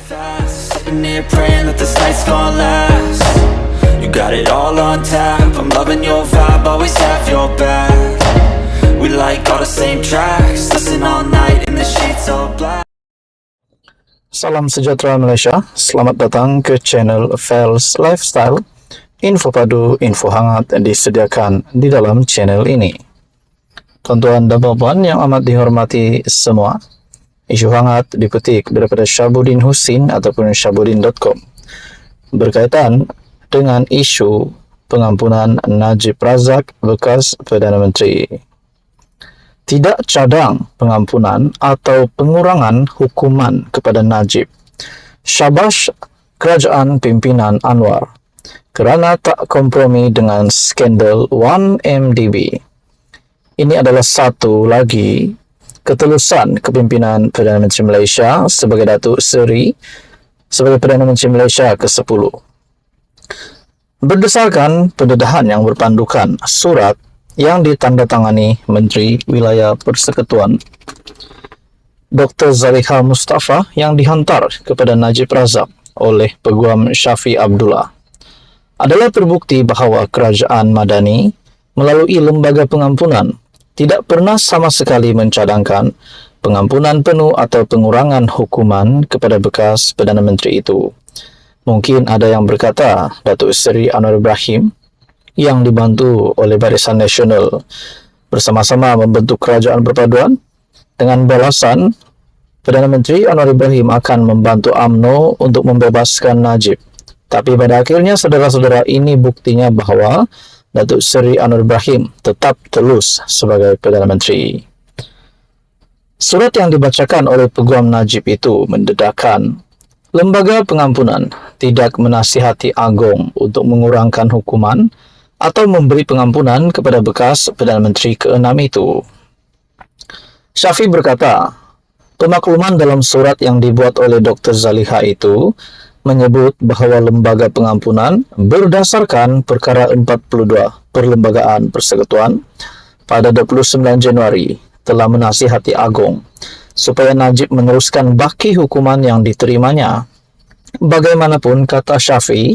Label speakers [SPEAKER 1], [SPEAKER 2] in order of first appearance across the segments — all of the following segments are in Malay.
[SPEAKER 1] fast, sitting here praying that this night's gonna last. You got it all on tap, I'm loving your vibe, always have your back. We like all the same tracks, listen all night in the sheets all black.
[SPEAKER 2] Salam sejahtera Malaysia, selamat datang ke channel Fels Lifestyle. Info padu, info hangat disediakan di dalam channel ini. Tuan-tuan dan puan yang amat dihormati semua, isu hangat dipetik daripada Syabuddin Husin ataupun syabuddin.com berkaitan dengan isu pengampunan Najib Razak bekas Perdana Menteri. Tidak cadang pengampunan atau pengurangan hukuman kepada Najib. Syabas kerajaan pimpinan Anwar kerana tak kompromi dengan skandal 1MDB. Ini adalah satu lagi ketulusan kepimpinan Perdana Menteri Malaysia sebagai Datuk Seri sebagai Perdana Menteri Malaysia ke-10. Berdasarkan pendedahan yang berpandukan surat yang ditandatangani Menteri Wilayah Persekutuan Dr. Zaliha Mustafa yang dihantar kepada Najib Razak oleh Peguam Syafi Abdullah, adalah terbukti bahawa kerajaan Madani melalui lembaga pengampunan tidak pernah sama sekali mencadangkan pengampunan penuh atau pengurangan hukuman kepada bekas Perdana Menteri itu. Mungkin ada yang berkata Datuk Seri Anwar Ibrahim yang dibantu oleh Barisan Nasional bersama-sama membentuk kerajaan perpaduan dengan balasan Perdana Menteri Anwar Ibrahim akan membantu UMNO untuk membebaskan Najib. Tapi pada akhirnya, saudara-saudara, ini buktinya bahawa Datuk Seri Anwar Ibrahim tetap telus sebagai Perdana Menteri. Surat yang dibacakan oleh Peguam Najib itu mendedahkan lembaga pengampunan tidak menasihati Agong untuk mengurangkan hukuman atau memberi pengampunan kepada bekas Perdana Menteri ke-6 itu. Syafi berkata, pemakluman dalam surat yang dibuat oleh Dr. Zaliha itu menyebut bahawa lembaga pengampunan berdasarkan perkara 42 Perlembagaan Persekutuan pada 29 Januari telah menasihati Agong supaya Najib meneruskan baki hukuman yang diterimanya. Bagaimanapun, kata Syafi,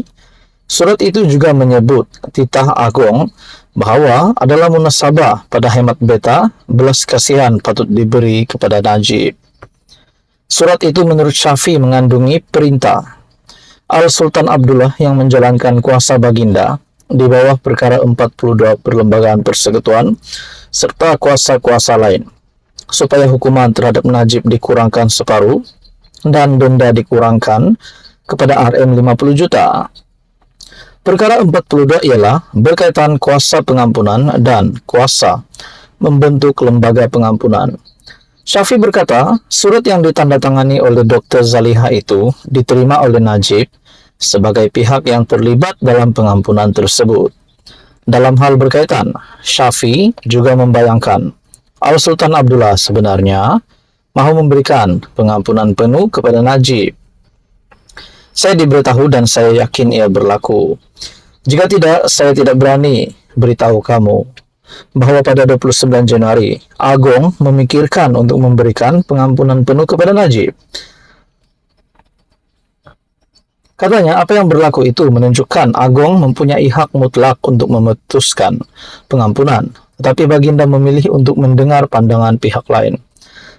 [SPEAKER 2] surat itu juga menyebut titah Agong bahawa adalah munasabah pada hemat beta belas kasihan patut diberi kepada Najib. Surat itu menurut Syafi mengandungi perintah Al-Sultan Abdullah yang menjalankan kuasa baginda di bawah perkara 42 Perlembagaan Persekutuan serta kuasa-kuasa lain supaya hukuman terhadap Najib dikurangkan separuh dan denda dikurangkan kepada RM 50 juta. Perkara 42 ialah berkaitan kuasa pengampunan dan kuasa membentuk lembaga pengampunan. Syafi berkata, surat yang ditandatangani oleh Dr. Zaliha itu diterima oleh Najib sebagai pihak yang terlibat dalam pengampunan tersebut. Dalam hal berkaitan, Syafi juga membayangkan Al-Sultan Abdullah sebenarnya mahu memberikan pengampunan penuh kepada Najib. Saya diberitahu dan saya yakin ia berlaku. Jika tidak, saya tidak berani beritahu kamu bahawa pada 29 Januari, Agong memikirkan untuk memberikan pengampunan penuh kepada Najib. Katanya, apa yang berlaku itu menunjukkan Agong mempunyai hak mutlak untuk memutuskan pengampunan, tetapi baginda memilih untuk mendengar pandangan pihak lain.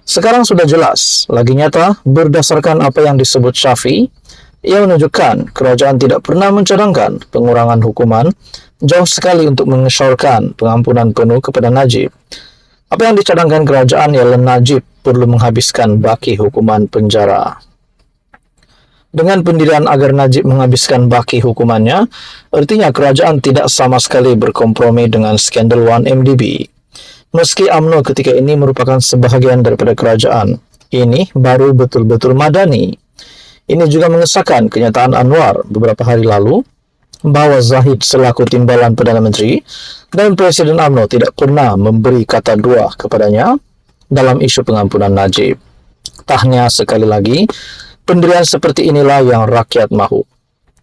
[SPEAKER 2] Sekarang sudah jelas, lagi nyata, berdasarkan apa yang disebut Syafi, ia menunjukkan kerajaan tidak pernah mencadangkan pengurangan hukuman, jauh sekali untuk mengesyorkan pengampunan penuh kepada Najib. Apa yang dicadangkan kerajaan ialah Najib perlu menghabiskan baki hukuman penjara. Dengan pendirian agar Najib menghabiskan baki hukumannya, artinya kerajaan tidak sama sekali berkompromi dengan skandal 1MDB. Meski UMNO ketika ini merupakan sebahagian daripada kerajaan, ini baru betul-betul Madani. Ini juga mengesahkan kenyataan Anwar beberapa hari lalu bahawa Zahid selaku timbalan Perdana Menteri dan Presiden UMNO tidak pernah memberi kata dua kepadanya dalam isu pengampunan Najib. Tahnya sekali lagi, pendirian seperti inilah yang rakyat mahu.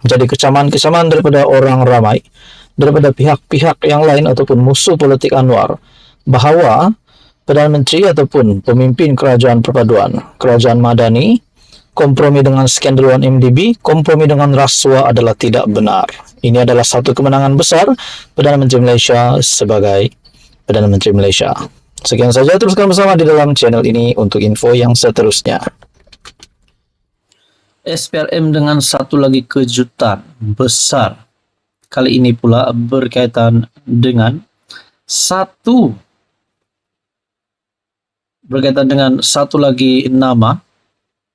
[SPEAKER 2] Jadi kecaman-kecaman daripada orang ramai, daripada pihak-pihak yang lain ataupun musuh politik Anwar, bahawa Perdana Menteri ataupun pemimpin kerajaan perpaduan, kerajaan Madani, kompromi dengan skandal 1MDB, kompromi dengan rasuah adalah tidak benar. Ini adalah satu kemenangan besar Perdana Menteri Malaysia sebagai Perdana Menteri Malaysia. Sekian saja, teruskan bersama di dalam channel ini untuk info yang seterusnya. SPRM dengan satu lagi kejutan besar. Kali ini pula berkaitan dengan satu lagi nama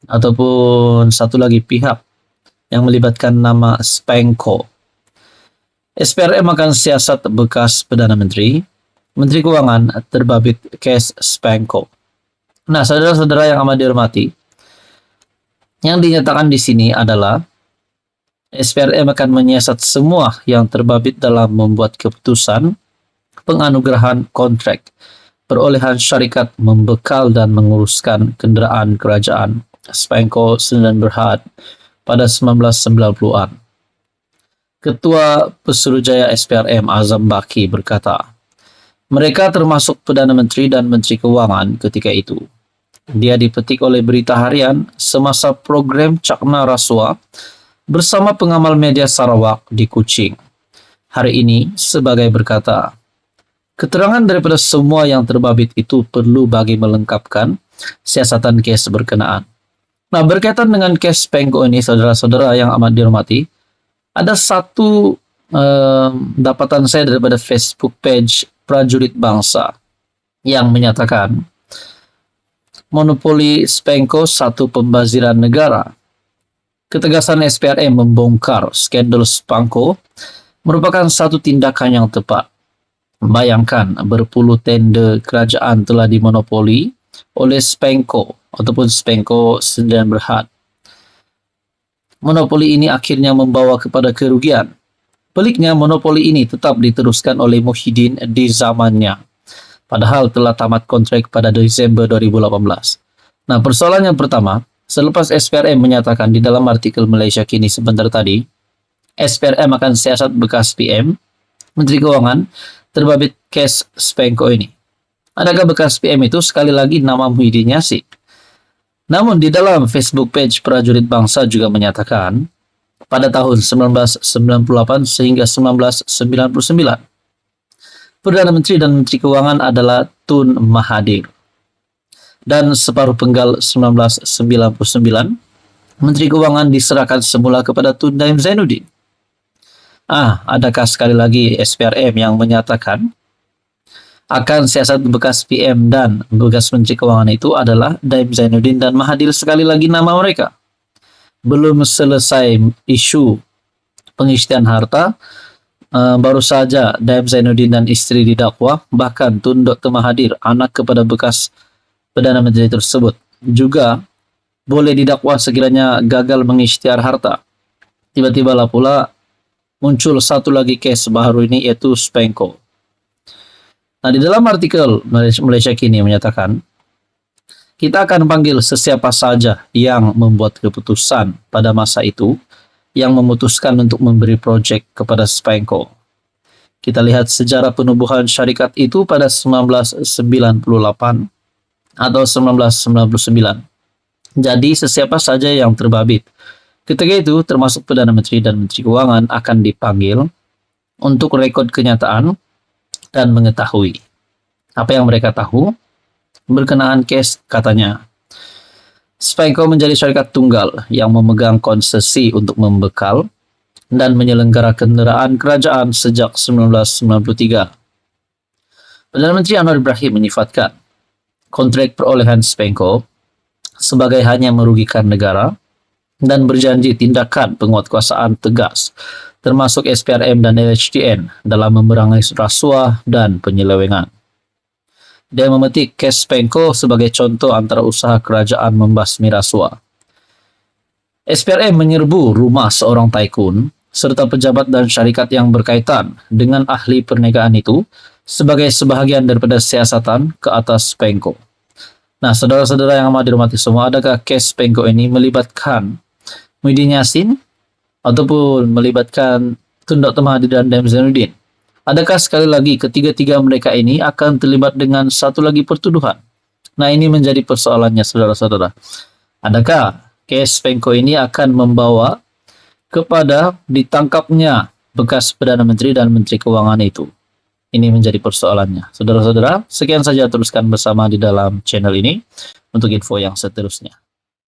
[SPEAKER 2] ataupun satu lagi pihak yang melibatkan nama Spanco. SPRM akan siasat bekas Perdana Menteri Keuangan terbabit kes Spanco. Nah, saudara-saudara yang amat dihormati, yang dinyatakan di sini adalah SPRM akan menyiasat semua yang terbabit dalam membuat keputusan penganugerahan kontrak perolehan syarikat membekal dan menguruskan kenderaan kerajaan Spanco Sdn Bhd pada 1990-an. Ketua Pesuruhjaya SPRM Azam Baki berkata, mereka termasuk Perdana Menteri dan Menteri Keuangan ketika itu. Dia dipetik oleh Berita Harian semasa program Cakna Rasuah bersama pengamal media Sarawak di Kuching. Hari ini sebagai berkata, keterangan daripada semua yang terbabit itu perlu bagi melengkapkan siasatan kes berkenaan. Nah, berkaitan dengan kes Spanco ini, saudara-saudara yang amat dihormati, ada satu dapatan saya daripada Facebook page Prajurit Bangsa yang menyatakan monopoli Spanco satu pembaziran negara. Ketegasan SPRM membongkar skandal Spanco merupakan satu tindakan yang tepat. Bayangkan berpuluh tender kerajaan telah dimonopoli oleh Spanco ataupun Spanco Sdn Bhd. Monopoli ini akhirnya membawa kepada kerugian. Peliknya, monopoli ini tetap diteruskan oleh Muhyiddin di zamannya, padahal telah tamat kontrak pada Desember 2018. Nah, persoalan yang pertama, selepas SPRM menyatakan di dalam artikel Malaysia Kini sebentar tadi, SPRM akan siasat bekas PM, Menteri Keuangan, terbabit kes Spanco ini. Adakah bekas PM itu sekali lagi nama Muhyiddin Yassin? Namun di dalam Facebook page Prajurit Bangsa juga menyatakan pada tahun 1998 sehingga 1999 Perdana Menteri dan Menteri Keuangan adalah Tun Mahathir. Dan separuh penggal 1999 Menteri Keuangan diserahkan semula kepada Tun Daim Zainuddin. Adakah sekali lagi SPRM yang menyatakan akan siasat bekas PM dan bekas Menteri Keuangan itu adalah Daim Zainuddin dan Mahathir sekali lagi nama mereka? Belum selesai isu pengisytihan harta, baru saja Daim Zainuddin dan isteri didakwa, bahkan Tun Dr. Mahathir, anak kepada bekas Perdana Menteri tersebut, juga boleh didakwa sekiranya gagal mengisytiar harta. Tiba-tiba lah pula muncul satu lagi kes baru ini, yaitu Spanco. Nah, di dalam artikel Malaysia Kini menyatakan, kita akan panggil sesiapa saja yang membuat keputusan pada masa itu yang memutuskan untuk memberi projek kepada Spanco. Kita lihat sejarah penubuhan syarikat itu pada 1998 atau 1999. Jadi sesiapa saja yang terbabit ketika itu, termasuk Perdana Menteri dan Menteri Keuangan, akan dipanggil untuk rekod kenyataan dan mengetahui apa yang mereka tahu berkenaan kes. Katanya, Spanco menjadi syarikat tunggal yang memegang konsesi untuk membekal dan menyelenggara kenderaan kerajaan sejak 1993. Perdana Menteri Anwar Ibrahim menyifatkan kontrak perolehan Spanco sebagai hanya merugikan negara dan berjanji tindakan penguatkuasaan tegas termasuk SPRM dan LHDN dalam memerangi rasuah dan penyelewengan. Dia memetik kes Spanco sebagai contoh antara usaha kerajaan membasmi rasuah. SPRM menyerbu rumah seorang taikun serta pejabat dan syarikat yang berkaitan dengan ahli perniagaan itu sebagai sebahagian daripada siasatan ke atas Spanco. Nah, saudara-saudara yang amat dihormati semua, adakah kes Spanco ini melibatkan Muhyiddin Yassin ataupun melibatkan Tun Dr. Mahathir dan Daim Zainuddin? Adakah sekali lagi ketiga-tiga mereka ini akan terlibat dengan satu lagi pertuduhan? Nah, ini menjadi persoalannya, saudara-saudara. Adakah Kes Pengko ini akan membawa kepada ditangkapnya bekas Perdana Menteri dan Menteri Keuangan itu. Ini menjadi persoalannya. Saudara-saudara, sekian saja, teruskan bersama di dalam channel ini untuk info yang seterusnya.